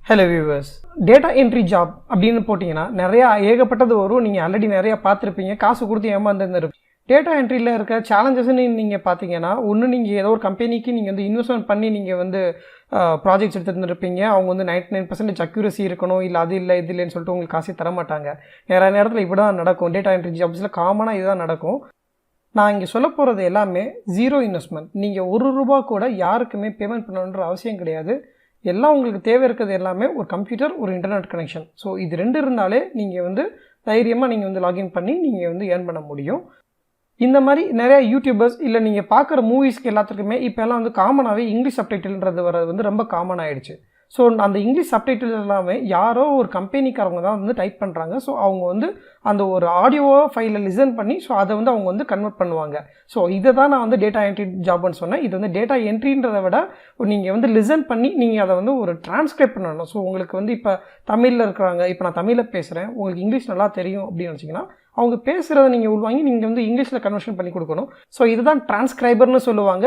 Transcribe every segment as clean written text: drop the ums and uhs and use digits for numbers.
Hello viewers, data entry job அப்படின்னு போட்டிங்கன்னா நிறையா ஏகப்பட்டது வரும். நீங்கள் ஆல்ரெடி நிறையா பார்த்துருப்பீங்க, காசு கொடுத்து ஏமாந்துருப்பீங்க. டேட்டா என்ட்ரியில் இருக்க சேலஞ்சஸ்ன்னு நீங்கள் பார்த்தீங்கன்னா, ஒன்று நீங்கள் ஏதோ ஒரு கம்பெனிக்கு நீங்கள் வந்து இன்வெஸ்ட்மெண்ட் பண்ணி நீங்கள் வந்து ப்ராஜெக்ட்ஸ் எடுத்துருந்துருப்பீங்க. அவங்க வந்து 99% அக்யூரசி இருக்கணும், இல்லை அது இல்லை இது இல்லைன்னு சொல்லிட்டு உங்களுக்கு காசே தர மாட்டாங்க. நிறைய நேரத்தில் இப்படி தான் நடக்கும். டேட்டா என்ட்ரி ஜாப்ஸில் காமனாக இதுதான் நடக்கும். நான் இங்கே சொல்ல போகிறது எல்லாமே ஜீரோ இன்வெஸ்ட்மெண்ட். நீங்கள் ₹1 கூட யாருக்குமே பேமெண்ட் பண்ணணுன்ற அவசியம் கிடையாது. எல்லாம் உங்களுக்கு தேவை இருக்கிறது எல்லாமே ஒரு கம்ப்யூட்டர், ஒரு இன்டர்நெட் கனெக்ஷன். ஸோ இது 2 இருந்தாலே நீங்கள் வந்து தைரியமாக நீங்கள் வந்து லாகின் பண்ணி நீங்கள் வந்து ஏர்ன் பண்ண முடியும். இந்த மாதிரி நிறையா யூடியூபர்ஸ் இல்லை நீங்கள் பார்க்குற மூவிஸ்க்கு எல்லாத்துக்குமே இப்போ எல்லாம் வந்து காமனாகவே இங்கிலீஷ் சப்டைட்டில்ன்றது வர்றது வந்து ரொம்ப காமன் ஆகிடுச்சு. ஸோ அந்த இங்கிலீஷ் சப்டைட்டில்ஸ் எல்லாமே யாரோ ஒரு கம்பெனிக்காரங்க தான் வந்து டைப் பண்ணுறாங்க. ஸோ அவங்க வந்து அந்த ஒரு ஆடியோவோ ஃபைலை லிசன் பண்ணி ஸோ அதை வந்து அவங்க வந்து கன்வெர்ட் பண்ணுவாங்க. ஸோ இதை தான் நான் வந்து டேட்டா என்ட்ரி ஜாப்னு சொன்னேன். இது வந்து டேட்டா என்ட்ரின்றதை விட நீங்கள் வந்து லிசன் பண்ணி நீங்கள் அதை வந்து ஒரு டிரான்ஸ்கிரைப் பண்ணணும். ஸோ உங்களுக்கு வந்து இப்போ தமிழில் இருக்கிறாங்க, இப்போ நான் தமிழில் பேசுகிறேன், உங்களுக்கு இங்கிலீஷ் நல்லா தெரியும் அப்படின்னு வச்சிங்கன்னா அவங்க பேசுகிறத நீங்கள் உள்வாங்கி நீங்கள் வந்து இங்கிலீஷில் கன்வர்ஷன் பண்ணி கொடுக்கணும். ஸோ இதுதான் டிரான்ஸ்கிரைபர்னு சொல்லுவாங்க.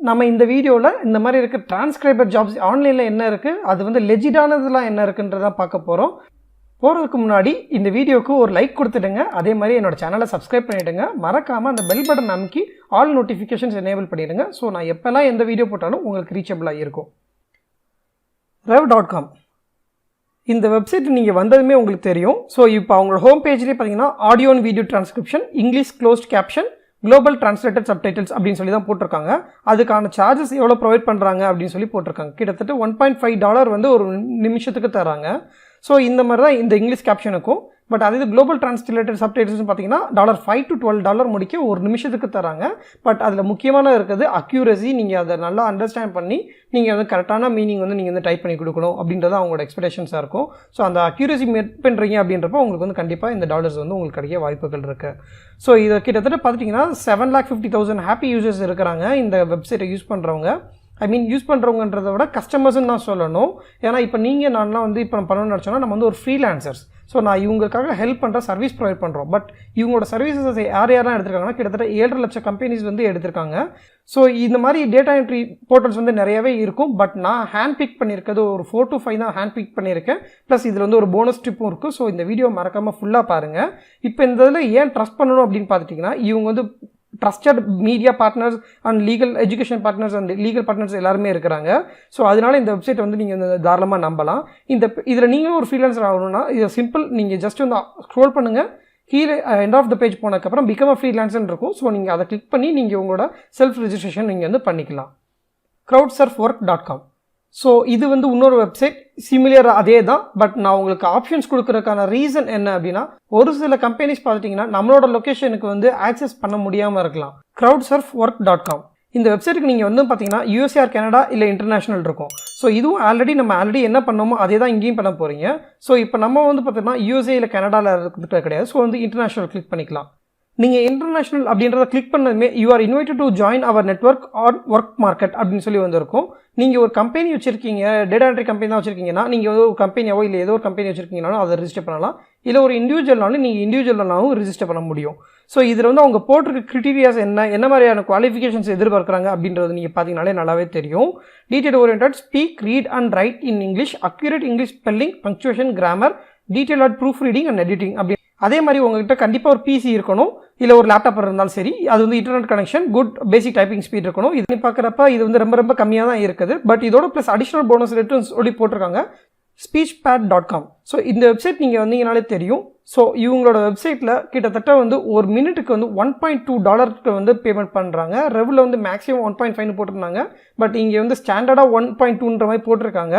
நம்ம இந்த வீடியோவில் இந்த மாதிரி இருக்க டிரான்ஸ்கிரைபர் ஜாப்ஸ் ஆன்லைனில் என்ன இருக்குது, அது வந்து லெஜிட்டானதுலாம் என்ன இருக்குன்றதான் பார்க்க போகிறோம். போகிறதுக்கு முன்னாடி இந்த வீடியோவுக்கு ஒரு லைக் கொடுத்துடுங்க. அதே மாதிரி என்னோடய சேனலை சப்ஸ்கிரைப் பண்ணிவிடுங்க. மறக்காமல் அந்த பெல் பட்டன் அமைக்கி ஆல் நோட்டிஃபிகேஷன்ஸ் எனேபிள் பண்ணிவிடுங்க. ஸோ நான் எப்போல்லாம் எந்த வீடியோ போட்டாலும் உங்களுக்கு ரீச்சபிளாக இருக்கும். rev.com இந்த வெப்சைட் நீங்கள் வந்ததுமே உங்களுக்கு தெரியும். ஸோ இப்போ அவங்களோட ஹோம் பேஜ்லேயே பார்த்தீங்கன்னா audio and video transcription, English closed caption, global translated subtitles அப்படின்னு சொல்லி தான் போட்டிருக்காங்க. அதுக்கான சார்ஜஸ் எவ்வளோ ப்ரொவைட் பண்ணுறாங்க அப்படின்னு சொல்லி போட்டிருக்காங்க. கிட்டத்தட்ட $1.5 வந்து ஒரு நிமிஷத்துக்கு தராங்க. ஸோ இந்த மாதிரி தான் இந்த இங்கிலீஷ் கேப்ஷனுக்கும். பட் அது குளோபல் டிரான்ஸ்லேட்டட் சப்டைட்டில்ஸ் பார்த்தீங்கன்னா $5 to $12 முடிக்க ஒரு நிமிஷத்துக்கு தராங்க. பட் அதில் முக்கியமான இருக்குது அக்யூரசி. நீங்கள் அதை நல்லா அண்டர்ஸ்டாண்ட் பண்ணி நீங்கள் வந்து கரெக்டான மீனிங் வந்து நீங்கள் வந்து டைப் பண்ணி கொடுக்கணும் அப்படின்றது அவங்களோட எக்ஸ்பெக்டேஷன்ஸாக இருக்கும். ஸோ அந்த அக்யூரசி மெட் பண்ணுறீங்க அப்படின்றப்ப உங்களுக்கு வந்து கண்டிப்பாக இந்த டாலர்ஸ் வந்து உங்களுக்கு கிடைக்க வாய்ப்புகள் இருக்குது. ஸோ இதை கிட்டத்தட்ட பார்த்துட்டிங்கன்னா 7,50,000 ஹாப்பி யூசர்ஸ் இருக்கிறாங்க இந்த வெப்சைட்டை யூஸ் பண்ணுறவங்க. யூஸ் பண்ணுறவங்கன்றதை விட கஸ்டமர்ஸ்ன்னு நான் சொல்லணும். ஏன்னா இப்போ நீங்கள் நான்லாம் வந்து இப்போ நம்ம பண்ணணும்னு நினச்சோன்னா நம்ம வந்து ஒரு ஃப்ரீலான்சர்ஸ். ஸோ நான் இவங்களுக்காக ஹெல்ப் பண்ணுற சர்வீஸ் ப்ரொவைட் பண்ணுறோம். பட் இவங்களோட சர்வீசஸ் யாரெல்லாம் எடுத்திருக்காங்கன்னா கிட்டத்தட்ட 7.5 லட்சம் கம்பெனிஸ் வந்து எடுத்திருக்காங்க. ஸோ இந்த மாதிரி டேட்டா என்ட்ரி போர்ட்டல்ஸ் வந்து நிறையவே இருக்கும். பட் நான் ஹேண்ட் பிக் பண்ணியிருக்கிறது ஒரு 4 to 5 தான் ஹேண்ட் பிக் பண்ணியிருக்கேன். ப்ளஸ் இதில் வந்து ஒரு போனஸ் டிப்பும் இருக்குது. ஸோ இந்த வீடியோ மறக்காமல் ஃபுல்லாக பாருங்கள். இப்போ இந்த இதில் ஏன் ட்ரஸ்ட் பண்ணணும் அப்படின்னு பார்த்துட்டிங்கன்னா, இவங்க வந்து trusted media partners and legal education partners and legal partners எல்லாருமே இருக்கிறாங்க. ஸோ அதனால் இந்த வெப்சைட் வந்து நீங்கள் வந்து தாராளமாக நம்பலாம். இதில் நீங்களும் ஒரு ஃப்ரீலான்சர் ஆகணும்னா இது சிம்பிள். நீங்கள் ஜஸ்ட் வந்து ஸ்க்ரோல் பண்ணுங்கள், கீழே எண்ட் ஆஃப் த பேஜ் போனதுக்கப்புறம் பிகம் அ ஃப்ரீலான்சர்னு இருக்கும். ஸோ நீங்கள் அதை கிளிக் பண்ணி நீங்கள் உங்களோட செல்ஃப் ரெஜிஸ்ட்ரேஷன் நீங்கள் வந்து பண்ணிக்கலாம். crowdsurfwork.com. ஸோ இது வந்து இன்னொரு வெப்சைட் சிமிலர் அதே தான். பட் நான் உங்களுக்கு ஆப்ஷன்ஸ் கொடுக்குறதுக்கான ரீசன் என்ன அப்படின்னா, ஒரு சில கம்பெனிஸ் பார்த்துட்டிங்கன்னா நம்மளோட லொக்கேஷனுக்கு வந்து ஆக்சஸ் பண்ண முடியாமல் இருக்கலாம். crowdsurfwork.com இந்த வெப்சைட்டுக்கு நீங்கள் வந்து பார்த்தீங்கன்னா USA ஆர் கனடா இல்லை இன்டர்நேஷனல் இருக்கும். ஸோ இதுவும் நம்ம ஆல்ரெடி என்ன பண்ணோமோ அதே தான் இங்கேயும் பண்ண போகிறீங்க. ஸோ இப்போ நம்ம வந்து பார்த்தீங்கன்னா USA இல்லை கனடாவில் இருக்கிறது கிடையாது. ஸோ வந்து இன்டர்நேஷனல் கிளிக் பண்ணிக்கலாம். நீங்கள் இன்டர்நேஷனல் அப்படின்றத கிளிக் பண்ணதுமே you are invited to join our network or work market அப்படின்னு சொல்லி வந்திருக்கும். நீங்கள் ஒரு கம்பெனி வச்சுருக்கீங்க, டேட்டா என்ட்ரி கம்பெனி தான் வச்சுருக்கீங்கன்னா நீங்கள் ஏதோ ஒரு கம்பெனியாவோ இல்லை ஏதோ ஒரு கம்பெனி வச்சுருக்கீங்கனாலும் அதை ரிஜிஸ்டர் பண்ணலாம். இல்லை ஒரு இண்டிவிஜுவல்னாலும் நீங்கள் இண்டிவிஜுவல்னாலும் ரிஜிஸ்டர் பண்ண முடியும். ஸோ இதில் வந்து அவங்க போட்டிருக்க கிரிட்டீரியாஸ் என்ன மாதிரியான குவாலிஃபிகேஷன்ஸ் எதிர்பார்க்குறாங்க அப்படின்றது நீங்கள் பார்த்தீங்கனாலே நல்லாவே தெரியும். Detail orient, speak, read and write in English, accurate English spelling, punctuation, grammar, detail proofreading and editing அப்படி. அதே மாதிரி உங்கள்கிட்ட கண்டிப்பாக ஒரு பிசி இருக்கணும், இல்லை ஒரு லேப்டாப் இருந்தாலும் சரி. அது வந்து இன்டர்நெட் கனெக்ஷன், குட் பேசிக் டைப்பிங் ஸ்பீட் இருக்கணும். இது பார்க்குறப்ப இது வந்து ரொம்ப கம்மியாக தான் இருக்குது. பட் இதோட ப்ளஸ் அடிஷனல் போனஸ் ரேட்டும் சொல்லி போட்டிருக்காங்க. speechpad.com. ஸோ இந்த வெப்சைட் நீங்கள் வந்தீங்கனாலே தெரியும். ஸோ இவங்களோட வெப்சைட்டில் கிட்டத்தட்ட வந்து ஒரு மினிட்டுக்கு வந்து $1.2 வந்து பேமெண்ட் பண்ணுறாங்க. ரெவில் வந்து மேக்ஸிமம் 1.5 போட்டிருந்தாங்க. பட் இங்கே வந்து ஸ்டாண்டர்டாக 1.2 மாதிரி போட்டிருக்காங்க.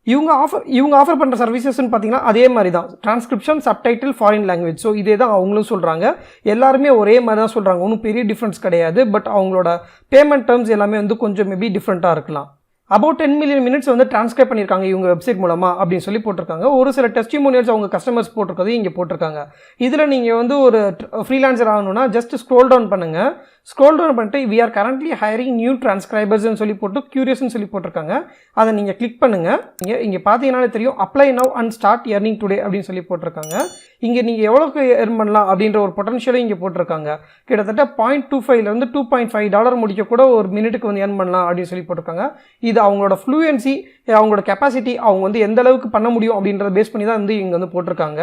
இவங்க ஆஃபர் பண்ணுற சர்வீசஸ்ன்னு பார்த்தீங்கன்னா அதே மாதிரி தான், transcription, subtitle, foreign language. So இதே தான் அவங்களும் சொல்கிறாங்க. எல்லாருமே ஒரே மாதிரி தான் சொல்கிறாங்க, ஒன்றும் பெரிய டிஃப்ரென்ஸ் கிடையாது. பட் அவங்களோட பேமெண்ட் டேர்ம்ஸ் எல்லாமே வந்து கொஞ்சம் மேபி டிஃப்ரெண்ட்டாக இருக்கலாம். about 10 million minutes வந்து டிரான்ஸ்கிரைப் பண்ணியிருக்காங்க இவங்க வெப்சைட் மூலமாக அப்படின்னு சொல்லி போட்டிருக்காங்க. ஒரு சில டெஸ்டிமோனியல்ஸ் அவங்க கஸ்டமர்ஸ் போட்டிருக்கிறது இங்கே போட்டிருக்காங்க. இதில் நீங்கள் வந்து ஒரு ஃப்ரீலான்சர் ஆகணும்னா ஜஸ்ட் ஸ்க்ரோல் டவுன் பண்ணுங்கள். ஸ்க்ரோல் டவுன் பண்ணிட்டு we are currently hiring new transcribers ன்னு சொல்லி போட்டு curious-ன்னு சொல்லி போட்டிருக்காங்க. அதை நீங்கள் கிளிக் பண்ணுங்கள். இங்கே பார்த்தீங்கன்னாலே தெரியும் apply now and start earning today அப்படின்னு சொல்லி போட்டிருக்காங்க. இங்கே நீங்கள் எவ்வளோக்கு earn பண்ணலாம் அப்படின்ற ஒரு பொட்டன்ஷியலும் இங்கே போட்டிருக்காங்க. கிட்டத்தட்ட $0.25 $2.5 முடிக்க கூட ஒரு மினிட்டுக்கு வந்து earn பண்ணலாம் அப்படின்னு சொல்லி போட்டிருக்காங்க. இது அவங்களோட ஃப்ளூயன்சி, அவங்களோட கெப்பாசிட்டி, அவங்க வந்து எந்த அளவுக்கு பண்ண முடியும் அப்படின்றத பேஸ் பண்ணி தான் வந்து இங்கே வந்து போட்டிருக்காங்க.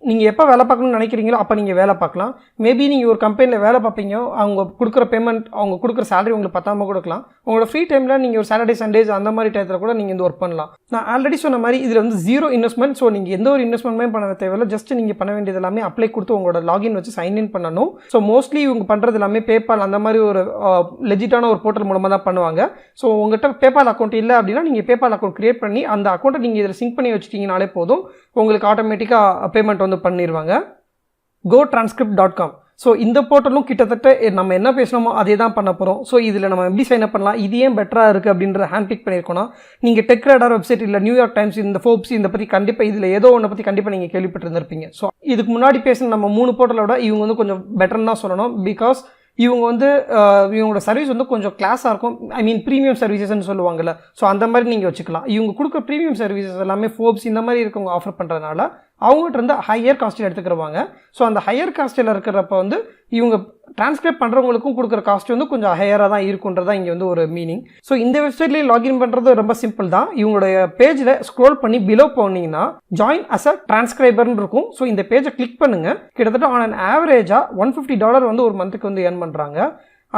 நீங்கள் எப்போ வேலை பார்க்கணும்னு நினைக்கிறீங்களோ அப்போ நீங்கள் வேலை பார்க்கலாம். மேபி நீங்கள் ஒரு கம்பெனியில் வேலை பார்ப்பீங்க, அவங்க கொடுக்குற பேமெண்ட், அவங்க கொடுக்குற சேலரி உங்களுக்கு பத்தாமல் கொடுக்கலாம். உங்களோட ஃப்ரீ டைமில் நீங்கள் ஒரு சாட்டர்டே சண்டேஸ் அந்த மாதிரி டயத்தில் கூட நீங்கள் வந்து ஒர்க் பண்ணலாம். நான் ஆல்ரெடி சொன்ன மாதிரி இதில் வந்து 0 இன்வெஸ்ட்மெண்ட். ஸோ நீங்கள் எந்த ஒரு இன்வெஸ்ட்மெண்ட்டுமே பண்ண தேவையில்லை. ஜஸ்ட் நீங்கள் பண்ண வேண்டியது எல்லாமே அப்ளை கொடுத்து உங்களோட லாகின் வச்சு சைன்இன் பண்ணணும். ஸோ மோஸ்ட்லி இவங்க பண்ணுறது எல்லாமே பேபால் அந்த மாதிரி ஒரு லெஜிட்டான ஒரு போர்ட்டல் மூலமாக தான் பண்ணுவாங்க. ஸோ உங்கள்கிட்ட பேபால் அக்கௌண்ட் இல்லை அப்படின்னா நீங்கள் பேபால் அக்கௌண்ட் கிரியேட் பண்ணி அந்த அக்கௌண்ட்டை நீங்கள் இதில் சிங்க் பண்ணி வச்சுட்டிங்கனாலே போதும், உங்களுக்கு ஆட்டோமேட்டிக்காக பேமெண்ட் வந்து பண்ணிடுவாங்க. gotranscript.com. ஸோ இந்த போர்ட்டலும் கிட்டத்தட்ட நம்ம என்ன பேசணுமோ அதே தான் பண்ண போகிறோம். ஸோ இதில் நம்ம எப்படி சைன் அப் பண்ணலாம், இது ஏன் பெட்டராக இருக்குது அப்படின்ற ஹேண்ட் பிக் பண்ணியிருக்கோம். நீங்கள் டெக் ரேடார் வெப்சைட் இல்லை நியூயார்க் டைம்ஸ், இந்த ஃபோர்ப்ஸ், இந்த பற்றி கண்டிப்பாக இதில் ஏதோ ஒன்றை பற்றி கண்டிப்பாக நீங்கள் கேள்விப்பட்டிருந்திருப்பீங்க. ஸோ இதுக்கு முன்னாடி பேசின நம்ம 3 போர்ட்டலோட இவங்க வந்து கொஞ்சம் பெட்டர்னு தான் சொல்லணும். பிகாஸ் இவங்க வந்து இவங்களோட சர்வீஸ் வந்து கொஞ்சம் கிளாஸாக இருக்கும். ஐ மீன் ப்ரீமியம் சர்வீசஸ்ன்னு சொல்லுவாங்கள்ல, ஸோ அந்த மாதிரி நீங்கள் வச்சுக்கலாம். இவங்க கொடுக்குற ப்ரீமியம் சர்வீசஸ் எல்லாமே ஃபோர்ப்ஸ் இந்த மாதிரி இருக்கவங்க ஆஃபர் பண்ணுறதுனால அவங்ககிட்ட இருந்து ஹையர் காஸ்ட்டில் எடுத்துக்கிறவாங்க. ஸோ அந்த ஹையர் காஸ்ட்டில் இருக்கிறப்ப வந்து இவங்க டிரான்ஸ்கிரைப் பண்ணுறவங்களுக்கும் கொடுக்குற காஸ்ட் வந்து கொஞ்சம் ஹையராக தான் இருக்குன்றதா இங்கே வந்து ஒரு மீனிங். ஸோ இந்த வெப்சைட்லேயே லாகின் பண்ணுறது ரொம்ப சிம்பிள் தான். இவங்களுடைய பேஜில் ஸ்க்ரோல் பண்ணி பிலோ போனீங்கன்னா ஜாயின் அஸ் அ டிரான்ஸ்கிரைபர்னு இருக்கும். ஸோ இந்த பேஜை கிளிக் பண்ணுங்கள். கிட்டத்தட்ட ஆன் அன் ஆவரேஜாக $150 வந்து ஒரு மந்த்துக்கு வந்து ஏர்ன் பண்ணுறாங்க.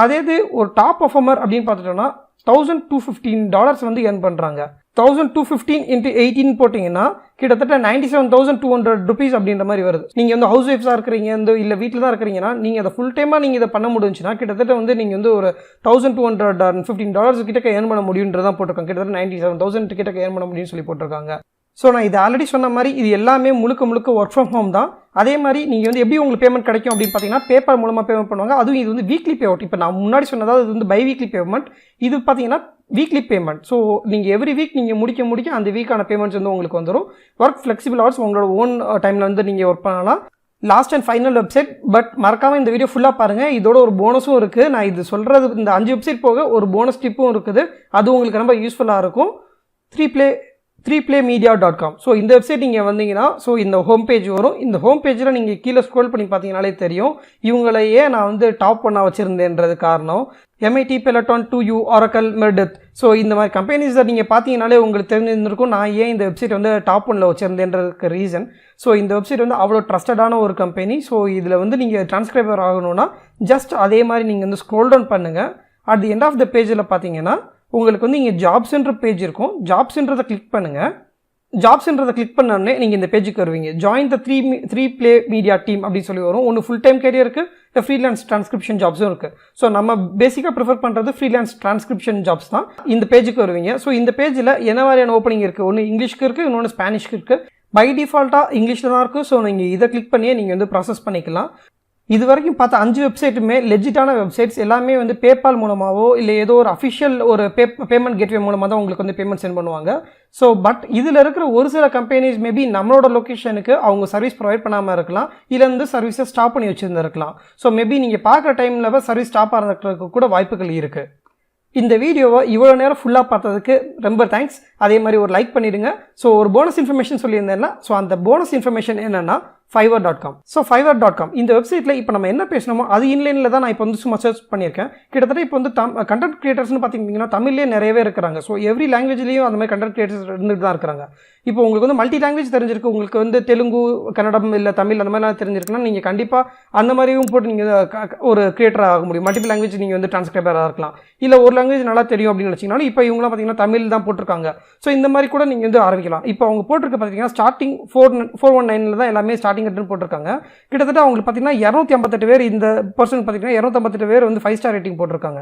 அதே இது ஒரு டாப் பர்ஃபார்மர் அப்படின்னு பார்த்துட்டோன்னா $1,215 வந்து ஏர்ன் பண்ணுறாங்க. 1215 into 18 போட்டிங்கன்னா கிட்டத்தட்ட $97,200 அப்படின்ற மாதிரி வருது. நீங்கள் வந்து ஹவுஸ் ஒய்ஃப்ஸாக இருக்கிறீங்க, இல்லை வீட்டில் தான் இருக்கிறீங்கன்னா நீங்கள் அதை ஃபுல் டைமாக நீங்கள் இதை பண்ண முடிஞ்சுன்னா கிட்டத்தட்ட வந்து நீங்கள் வந்து ஒரு $1,215 கிட்ட ஏர்ன் பண்ண முடியுன்றதான் போட்டிருக்காங்க. கிட்டத்தட்ட 97,000 கிட்ட ஏர்ன் பண்ண முடியும்னு சொல்லி போட்டிருக்காங்க. ஸோ நான் இது ஆல்ரெடி சொன்ன மாதிரி இது எல்லாமே முழுக்க ஒர்க் ஃப்ரம் ஹோம் தான். அதே மாதிரி நீங்கள் வந்து எப்படி உங்களுக்கு பேமெண்ட் கிடைக்கும் அப்படின்னு பார்த்தீங்கன்னா பேபால் மூலமாக பேமெண்ட் பண்ணுவாங்க. அதுவும் இது வந்து வீக்லி பே அவுட். இப்போ நான் முன்னாடி சொன்னதாவது இது வந்து பை வீக்லி பேமெண்ட், இது பார்த்தீங்கன்னா வீக்லி பேமெண்ட். ஸோ நீங்கள் எவ்ரி வீக் நீங்கள் முடிக்க அந்த வீக்கான பேமெண்ட்ஸ் வந்து உங்களுக்கு வந்துடும். ஒர்க் ஃப்ளெக்சிபிள் ஹவர்ஸ், உங்களோட ஓன் டைமில் வந்து நீங்கள் ஒர்க் பண்ணலாம். Last and final website. But மறக்காமல் இந்த வீடியோ ஃபுல்லாக பாருங்கள். இதோட ஒரு போனஸும் இருக்குது. நான் இது சொல்கிறது இந்த 5 வெப்சைட் போக ஒரு போனஸ் டிப்பும் இருக்குது. அது உங்களுக்கு ரொம்ப யூஸ்ஃபுல்லாக இருக்கும். 3playmedia.com. ஸோ இந்த வெப்சைட் நீங்கள் வந்தீங்கன்னா ஸோ இந்த ஹோம் பேஜ் வரும். இந்த ஹோம் பேஜில் நீங்கள் கீழே ஸ்க்ரோல் பண்ணி பார்த்தீங்கனாலே தெரியும் இவங்களையே நான் வந்து டாப் 1 வச்சுருந்தேன்றது காரணம். MIT, Peloton, 2U, Oracle, Meredith. So இந்த மாதிரி கம்பெனிஸை நீங்கள் பார்த்தீங்கனாலே உங்களுக்கு தெரிஞ்சிருந்திருக்கும் நான் ஏன் இந்த வெப்சைட் வந்து டாப் 1 வச்சுருந்தேன்றதுக்கு ரீசன். ஸோ இந்த வெப்சைட் வந்து அவ்வளோ ட்ரஸ்டடான ஒரு கம்பெனி. ஸோ இதில் வந்து நீங்கள் டிரான்ஸ்கிரைபர் ஆகணும்னா ஜஸ்ட் அதே மாதிரி நீங்கள் வந்து ஸ்க்ரோல் டவுன் பண்ணுங்கள். At the end of the பேஜில் பார்த்தீங்கன்னா உங்களுக்கு வந்து இங்கே ஜாப்ஸ்ன்ற பேஜ் இருக்கும். ஜாப்ஸ்ன்றதை கிளிக் பண்ணுங்கள். ஜாப்ஸ்ன்றதை கிளிக் பண்ணோடனே நீங்கள் இந்த பேஜுக்கு வருவீங்க. Join the 3Play Media team அப்படின்னு சொல்லி வரும். ஒன்று ஃபுல் டைம் கேரியருக்கு, இல்லை ஃப்ரீலான்ஸ் டிரான்ஸ்கிரிப்ஷன் ஜாப்ஸும் இருக்குது. ஸோ நம்ம பேசிக்காக ப்ரிஃபர் பண்ணுறது ஃப்ரீலான்ஸ் டிரான்ஸ்கிரிப்ஷன் ஜாப்ஸ் தான். இந்த பேஜுக்கு வருவீங்க. ஸோ இந்த பேஜில் என்ன மாதிரியான ஓப்பனிங் இருக்குது, ஒன்று இங்கிலீஷ்க்கு இருக்குது, இன்னொன்று ஸ்பானிஷ்க்கு இருக்குது. பை டிஃபால்ட்டாக இங்கிலீஷில் தான் இருக்குது. ஸோ நீங்கள் இதை கிளிக் பண்ணியே நீங்கள் வந்து ப்ராசஸ் பண்ணிக்கலாம். இது வரைக்கும் பார்த்த 5 வெப்சைட்டுமே லெஜிட்டான வெப்சைட்ஸ். எல்லாமே வந்து பேபால் மூலமாகவோ இல்லை ஏதோ ஒரு அஃபிஷியல் ஒரு பேமெண்ட் கேட்வே மூலமாக தான் உங்களுக்கு வந்து பேமெண்ட் சென்ட் பண்ணுவாங்க. ஸோ பட் இதில் இருக்கிற ஒரு சில கம்பெனிஸ் மேபி நம்மளோட லொக்கேஷனுக்கு அவங்க சர்வீஸ் ப்ரொவைட் பண்ணாமல் இருக்கலாம், இல்லை வந்து சர்வீஸை ஸ்டாப் பண்ணி வச்சுருந்துருக்கலாம். ஸோ மேபி நீங்கள் பார்க்குற டைமில் சர்வீஸ் ஸ்டாப் ஆகிறதுக்கு கூட வாய்ப்புகள் இருக்குது. இந்த வீடியோவை இவ்வளோ நேரம் ஃபுல்லாக பார்த்ததுக்கு ரொம்ப தேங்க்ஸ். அதே மாதிரி ஒரு லைக் பண்ணிவிடுங்க. ஸோ ஒரு போனஸ் இன்ஃபர்மேஷன் சொல்லியிருந்தேன்னா ஸோ அந்த போனஸ் இன்ஃபர்மேஷன் என்னென்னா fiverr.com. ஸோ fiverr.com இந்த வெப்சைட்டில் இப்போ நம்ம என்ன பேசணுமோ அது இன்லைனில் தான் நான் இப்போ வந்து சும்மா சர்ச் பண்ணியிருக்கேன். கிட்டத்தட்ட இப்போ வந்து கண்டென்ட் கிரியேட்டர்ஸ்னு பார்த்தீங்கன்னா தமிழ்லேயே நிறையவே இருக்கிறாங்க. ஸோ எவ்ரி லாங்குவேஜ்லேயும் அந்த மாதிரி கண்டென்ட் கிரியேட்டர்ஸ் இருந்துட்டு தான் இருக்கிறாங்க. இப்போ உங்களுக்கு வந்து மல்டி லாங்குவேஜ் தெரிஞ்சிருக்கு, உங்களுக்கு வந்து தெலுங்கு, கன்னடம், இல்லை தமிழ் அந்த மாதிரிலாம் தெரிஞ்சிருக்குன்னா நீங்கள் கண்டிப்பாக அந்த மாதிரியும் போட்டு நீங்கள் ஒரு கிரியேட்டராக ஆக முடியும். மல்டிபிள் லாங்குவேஜ் நீங்கள் வந்து டிரான்ஸ்கிரைபராக இருக்கலாம். இல்லை ஒரு லாங்குவேஜ் நல்லா தெரியும் அப்படின்னு நினச்சிங்கனாலும் இப்போ இவங்களாம் பார்த்தீங்கன்னா தமிழ் தான் போட்டிருக்காங்க. ஸோ இந்த மாதிரி கூட நீங்கள் வந்து ஆரம்பிக்கலாம். இப்போ அவங்க போட்டிருக்க பார்த்தீங்கன்னா ஸ்டார்டிங் 419 தான் எல்லாமே ஸ்டார்டிங் போட்டிருக்காங்க. கிட்டத்தட்ட அவங்களுக்கு பார்த்தீங்கன்னா 258 பேர், இந்த பர்சன் பார்த்தீங்கன்னா 258 பேர் வந்து 5 ஸ்டார் ரேட்டிங் போட்டிருக்காங்க.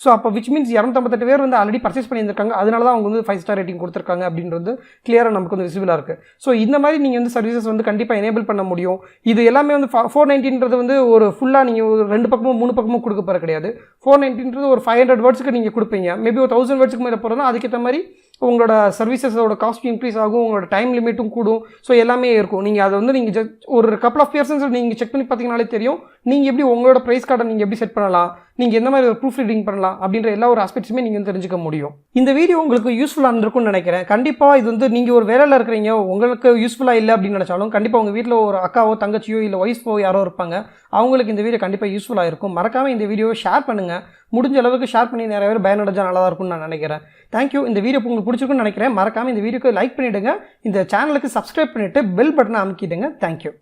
ஸோ அப்போ விச் மீன்ஸ் 258 பேர் வந்து ஆல்ரெடி பர்ச்சேஸ் பண்ணியிருக்காங்க. அதனால தான் அவங்க வந்து 5 ஸ்டார் ரேட்டிங் கொடுத்துருக்காங்க அப்படின்றது கிளியராக நமக்கு வந்து விசிபிளாக இருக்குது. ஸோ இந்த மாதிரி நீங்கள் வந்து சர்வீசஸ் வந்து கண்டிப்பாக எனேபிள் பண்ண முடியும். இது எல்லாமே வந்து 490ன்றது வந்து ஒரு ஃபுல்லாக நீங்கள் ஒரு 2 பக்கமும் 3 பக்கமும் கொடுக்க போகிற கிடையாது. 490ன்றது ஒரு 500 வேர்ட்ஸுக்கு நீங்கள் கொடுப்பீங்க. மேபி ஒரு 1000 வேர்ட்ஸுக்கு மேலே போகிறதுனா அதுக்கேற்ற மாதிரி உங்களோட சர்வீசஸோட காஸ்ட் இன்க்ரீஸ் ஆகும், உங்களோட டைம் லிமிட்டும் கூடும். ஸோ எல்லாமே இருக்கும். நீங்கள் அதை வந்து நீங்கள் ஜஸ்ட் ஒரு கப்பல் ஆஃப் இயர்ஸ் நீங்கள் செக் பண்ணி பார்த்தீங்கனாலே தெரியும் நீங்கள் எப்படி உங்களோட ப்ரைஸ் கார்டை நீங்கள் எப்படி செட் பண்ணலாம், நீங்கள் எந்த மாதிரி ஒரு ப்ரூஃப் ரீடிங் பண்ணலாம் அப்படின்ற எல்லா ஒரு ஆஸ்பெக்ட்ஸுமே நீங்கள் தெரிஞ்சுக்க முடியும். இந்த வீடியோ உங்களுக்கு யூஸ்ஃபுல்லாக இருந்திருக்கும்னு நினைக்கிறேன். கண்டிப்பாக இது வந்து நீங்கள் ஒரு வேலையில் இருக்கிறீங்க, உங்களுக்கு யூஸ்ஃபுல்லாக இல்லை அப்படின்னு நினச்சாலும் கண்டிப்பாக உங்கள் வீட்டில் ஒரு அக்காவோ தங்கச்சியோ இல்லை ஒய்ஃபோ யாரோ இருப்பாங்க, அவங்களுக்கு இந்த வீடியோ கண்டிப்பாக யூஸ்ஃபுல்லாக இருக்கும். மறக்காமல் இந்த வீடியோவை ஷேர் பண்ணுங்கள். முடிஞ்ச அளவுக்கு ஷேர் பண்ணி நிறைய பேர் பயனடைஞ்சால் நல்லா இருக்கும்னு நான் நினைக்கிறேன். தேங்க்யூ. இந்த வீடியோ உங்களுக்கு பிடிச்சிருக்குன்னு நினைக்கிறேன். மறக்காமல் இந்த வீடியோக்கு லைக் பண்ணிவிடுங்க. இந்த சேனலுக்கு சப்ஸ்கிரைப் பண்ணிவிட்டு பெல் பட்டனை அமுக்கிடுங்க. தேங்க்யூ.